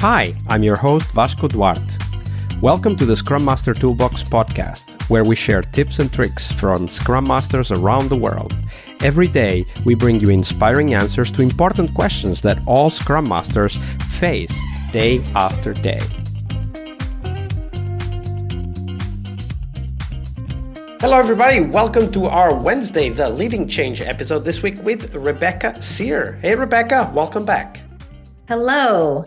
Hi, I'm your host Vasco Duarte. Welcome to the Scrum Master Toolbox podcast, where we share tips and tricks from Scrum Masters around the world. Every day, we bring you inspiring answers to important questions that all Scrum Masters face day after day. Hello, everybody. Welcome to our Wednesday, the Leading Change episode this week with Rebecca Cyr. Hey, Rebecca, welcome back. Hello.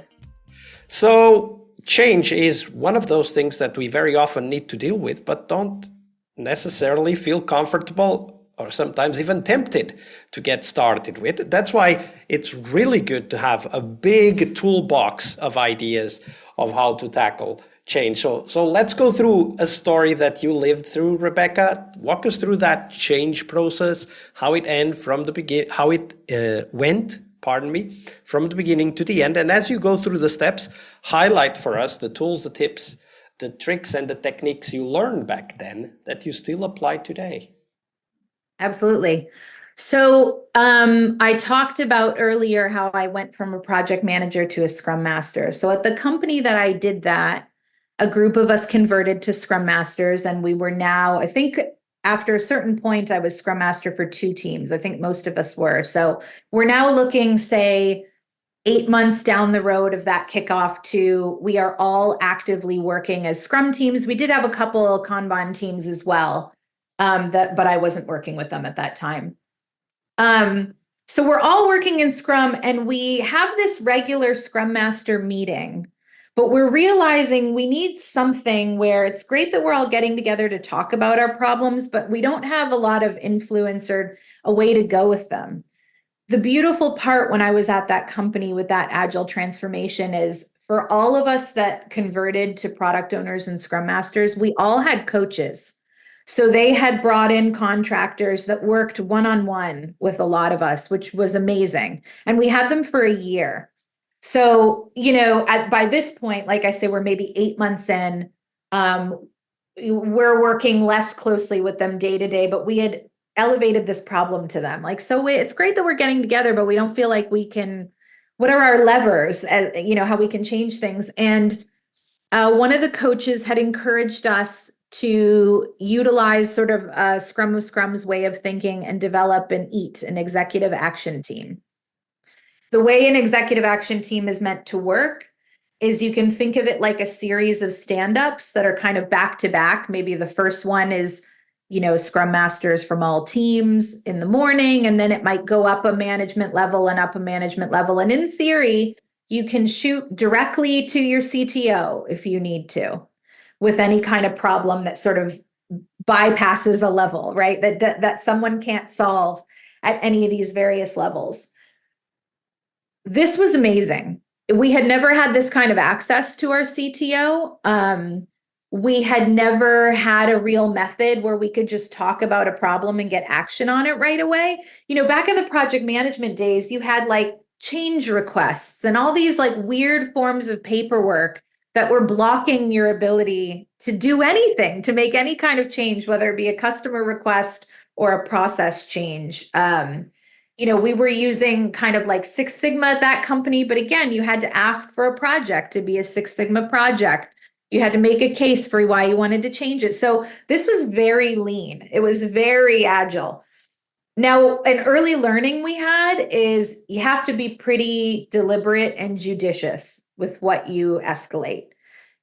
So, change is one of those things that we very often need to deal with, but don't necessarily feel comfortable or sometimes even tempted to get started with. That's why it's really good to have a big toolbox of ideas of how to tackle change. So let's go through a story that you lived through, Rebecca. Walk us through that change process, how it ended from the beginning, how it went from the beginning to the end. And as you go through the steps, highlight for us the tools, the tips, the tricks, and the techniques you learned back then that you still apply today. Absolutely. So I talked about earlier how I went from a project manager to a Scrum Master. So at the company that I did that, a group of us converted to Scrum Masters, and we were now, I think after a certain point, I was Scrum Master for 2 teams. I think most of us were. So we're now looking, say, 8 months down the road of that kickoff to we are all actively working as Scrum teams. We did have a couple of Kanban teams as well, but I wasn't working with them at that time. So we're all working in Scrum, and we have this regular Scrum Master meeting. But we're realizing we need something where it's great that we're all getting together to talk about our problems, but we don't have a lot of influence or a way to go with them. The beautiful part when I was at that company with that agile transformation is for all of us that converted to product owners and Scrum Masters, we all had coaches. So they had brought in contractors that worked one-on-one with a lot of us, which was amazing. And we had them for a year. So, by this point, like I say, we're maybe 8 months in, we're working less closely with them day to day, but we had elevated this problem to them. It's great that we're getting together, but we don't feel like we can, what are our levers, how we can change things. And one of the coaches had encouraged us to utilize sort of a Scrum of Scrum's way of thinking and develop an EAT, an executive action team. The way an executive action team is meant to work is you can think of it like a series of stand-ups that are kind of back to back. Maybe the first one is, Scrum Masters from all teams in the morning, and then it might go up a management level and up a management level. And in theory, you can shoot directly to your CTO if you need to, with any kind of problem that sort of bypasses a level, right? That someone can't solve at any of these various levels. This was amazing. We had never had this kind of access to our CTO. We had never had a real method where we could just talk about a problem and get action on it right away. Back in the project management days, you had change requests and all these weird forms of paperwork that were blocking your ability to do anything, to make any kind of change, whether it be a customer request or a process change. We were using kind of Six Sigma at that company, but again, you had to ask for a project to be a Six Sigma project. You had to make a case for why you wanted to change it. So this was very lean. It was very agile. Now, an early learning we had is you have to be pretty deliberate and judicious with what you escalate.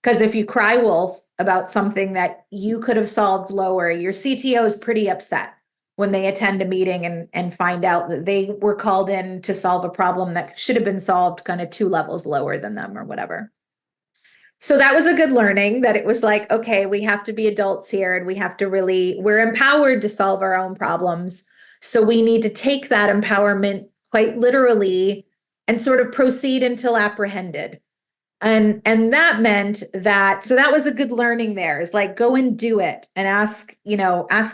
Because if you cry wolf about something that you could have solved lower, your CTO is pretty upset when they attend a meeting and find out that they were called in to solve a problem that should have been solved kind of 2 levels lower than them or whatever. So that was a good learning, that it was okay, we have to be adults here, and we have to we're empowered to solve our own problems. So we need to take that empowerment quite literally and sort of proceed until apprehended. And that meant that, so that was a good learning there, is go and do it and ask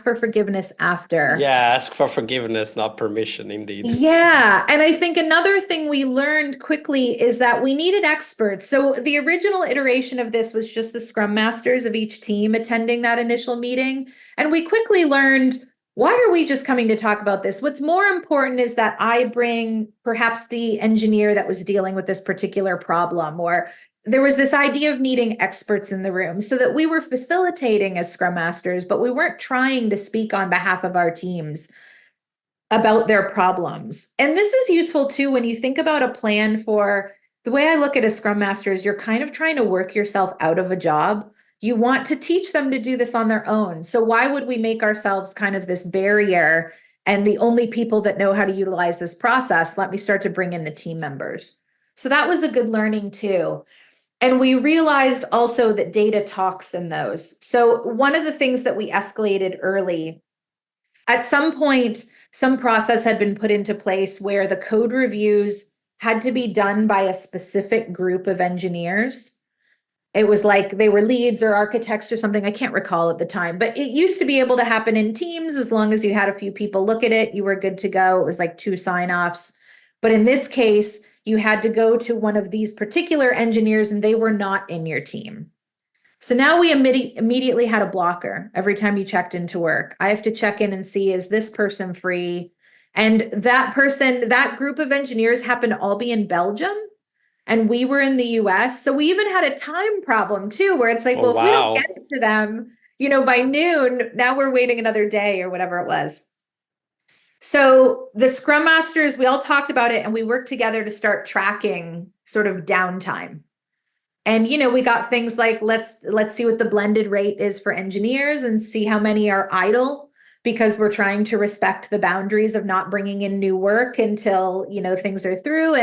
for forgiveness after. Yeah, ask for forgiveness, not permission, indeed. Yeah. And I think another thing we learned quickly is that we needed experts. So the original iteration of this was just the Scrum Masters of each team attending that initial meeting. And we quickly learned why are we just coming to talk about this? What's more important is that I bring perhaps the engineer that was dealing with this particular problem, or there was this idea of needing experts in the room so that we were facilitating as Scrum Masters, but we weren't trying to speak on behalf of our teams about their problems. And this is useful too when you think about a plan for the way I look at a Scrum Master is you're kind of trying to work yourself out of a job. You want to teach them to do this on their own. So why would we make ourselves kind of this barrier and the only people that know how to utilize this process? Let me start to bring in the team members. So that was a good learning too. And we realized also that data talks in those. So one of the things that we escalated early, at some point, some process had been put into place where the code reviews had to be done by a specific group of engineers. It was like they were leads or architects or something. I can't recall at the time, but it used to be able to happen in teams. As long as you had a few people look at it, you were good to go. It was like 2 sign-offs. But in this case, you had to go to one of these particular engineers and they were not in your team. So now we immediately had a blocker every time you checked into work. I have to check in and see, is this person free? And that person, that group of engineers happened to all be in Belgium and we were in the US. So we even had a time problem too, where it's like, Oh, well, if we don't wow. get it to them, by noon, now we're waiting another day or whatever it was. So the Scrum Masters, we all talked about it and we worked together to start tracking sort of downtime. And, we got things like, let's see what the blended rate is for engineers and see how many are idle, because we're trying to respect the boundaries of not bringing in new work until, things are through.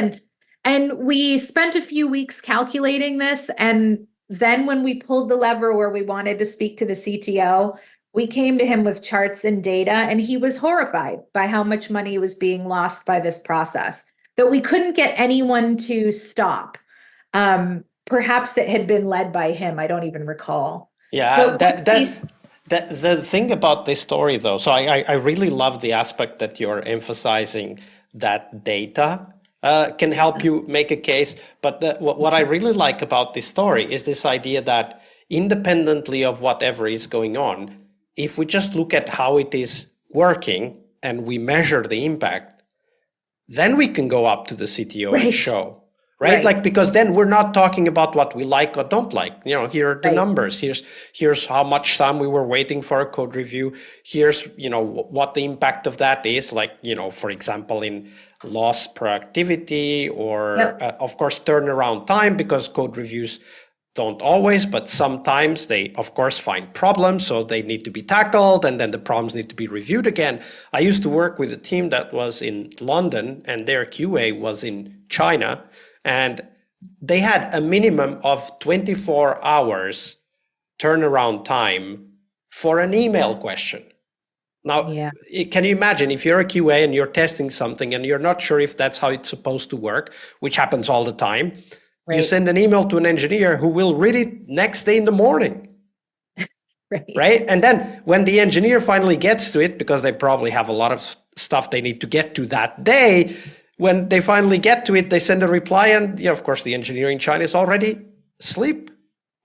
And we spent a few weeks calculating this. And then when we pulled the lever where we wanted to speak to the CTO, we came to him with charts and data, and he was horrified by how much money was being lost by this process, that we couldn't get anyone to stop. Perhaps it had been led by him. I don't even recall. Yeah, the thing about this story though, so I really love the aspect that you're emphasizing, that data can help you make a case. But what I really like about this story is this idea that independently of whatever is going on, if we just look at how it is working and we measure the impact, then we can go up to the CTO and show. Right? Like, because then we're not talking about what we like or don't like. Here are the numbers. Here's how much time we were waiting for a code review. Here's, what the impact of that is, like, for example, in lost productivity or, of course, turnaround time, because code reviews don't always, but sometimes they, of course, find problems, so they need to be tackled, and then the problems need to be reviewed again. I used to work with a team that was in London, and their QA was in China. And they had a minimum of 24 hours turnaround time for an email question. Now, can you imagine if you're a QA and you're testing something and you're not sure if that's how it's supposed to work, which happens all the time, you send an email to an engineer who will read it next day in the morning. Right? And then when the engineer finally gets to it, because they probably have a lot of stuff they need to get to that day, when they finally get to it, they send a reply, and of course, the engineer in China is already asleep,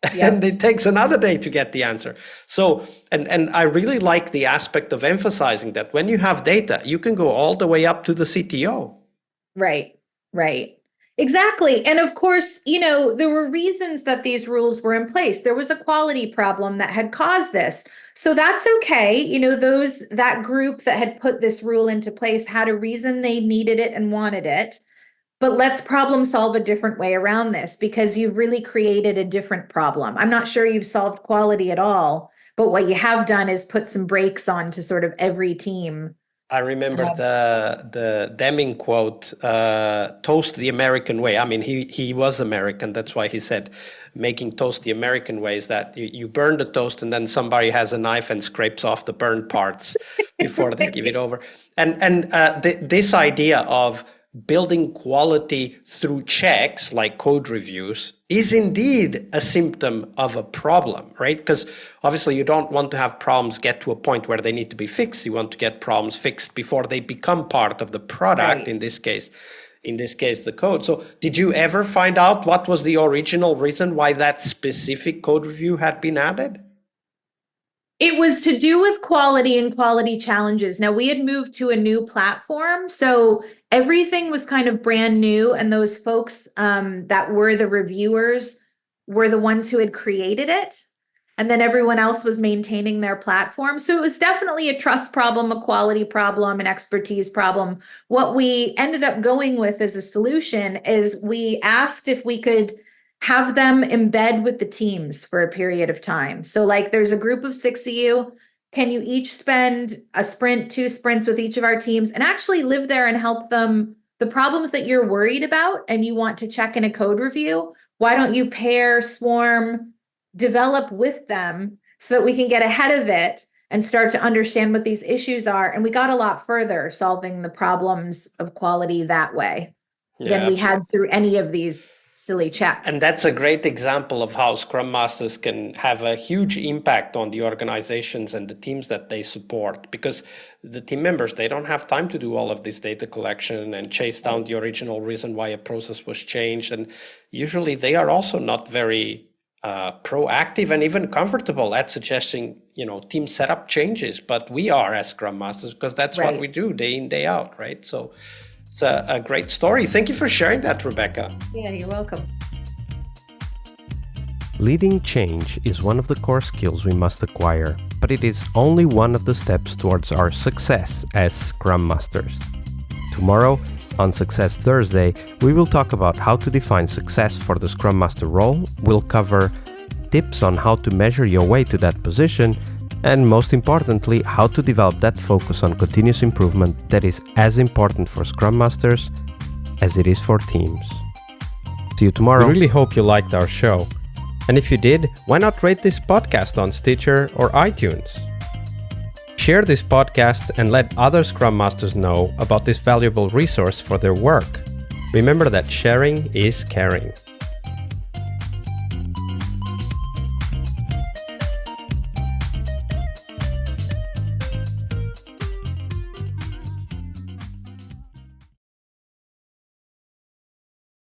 and it takes another day to get the answer. So, and I really like the aspect of emphasizing that when you have data, you can go all the way up to the CTO. Right. Exactly. And of course, there were reasons that these rules were in place. There was a quality problem that had caused this. So that's okay. That group that had put this rule into place had a reason they needed it and wanted it. But let's problem solve a different way around this, because you've really created a different problem. I'm not sure you've solved quality at all, but what you have done is put some brakes on to sort of every team. I remember the Deming quote, toast the American way. I mean, he was American. That's why he said making toast the American way is that you burn the toast and then somebody has a knife and scrapes off the burned parts before they give it over. And this idea of building quality through checks like code reviews is indeed a symptom of a problem, right? Because obviously you don't want to have problems get to a point where they need to be fixed. You want to get problems fixed before they become part of the product, in this case, the code. So did you ever find out what was the original reason why that specific code review had been added? It was to do with quality and quality challenges. Now, we had moved to a new platform, so everything was kind of brand new, and those folks that were the reviewers were the ones who had created it. And then everyone else was maintaining their platform. So it was definitely a trust problem, a quality problem, an expertise problem. What we ended up going with as a solution is we asked if we could have them embed with the teams for a period of time. So like there's a group of 6 of you. Can you each spend a sprint, 2 sprints with each of our teams and actually live there and help them the problems that you're worried about and you want to check in a code review? Why don't you pair, swarm, develop with them so that we can get ahead of it and start to understand what these issues are? And we got a lot further solving the problems of quality that way than we had through any of these silly checks. And that's a great example of how Scrum Masters can have a huge impact on the organizations and the teams that they support, because the team members, they don't have time to do all of this data collection and chase down the original reason why a process was changed. And usually they are also not very proactive and even comfortable at suggesting, team setup changes, but we are as Scrum Masters because that's what we do day in, day out, right? So it's a great story. Thank you for sharing that, Rebecca. Yeah, you're welcome. Leading change is one of the core skills we must acquire, but it is only one of the steps towards our success as Scrum Masters. Tomorrow, on Success Thursday, we will talk about how to define success for the Scrum Master role. We'll cover tips on how to measure your way to that position, and most importantly, how to develop that focus on continuous improvement that is as important for Scrum Masters as it is for teams. See you tomorrow. We really hope you liked our show. And if you did, why not rate this podcast on Stitcher or iTunes? Share this podcast and let other Scrum Masters know about this valuable resource for their work. Remember that sharing is caring.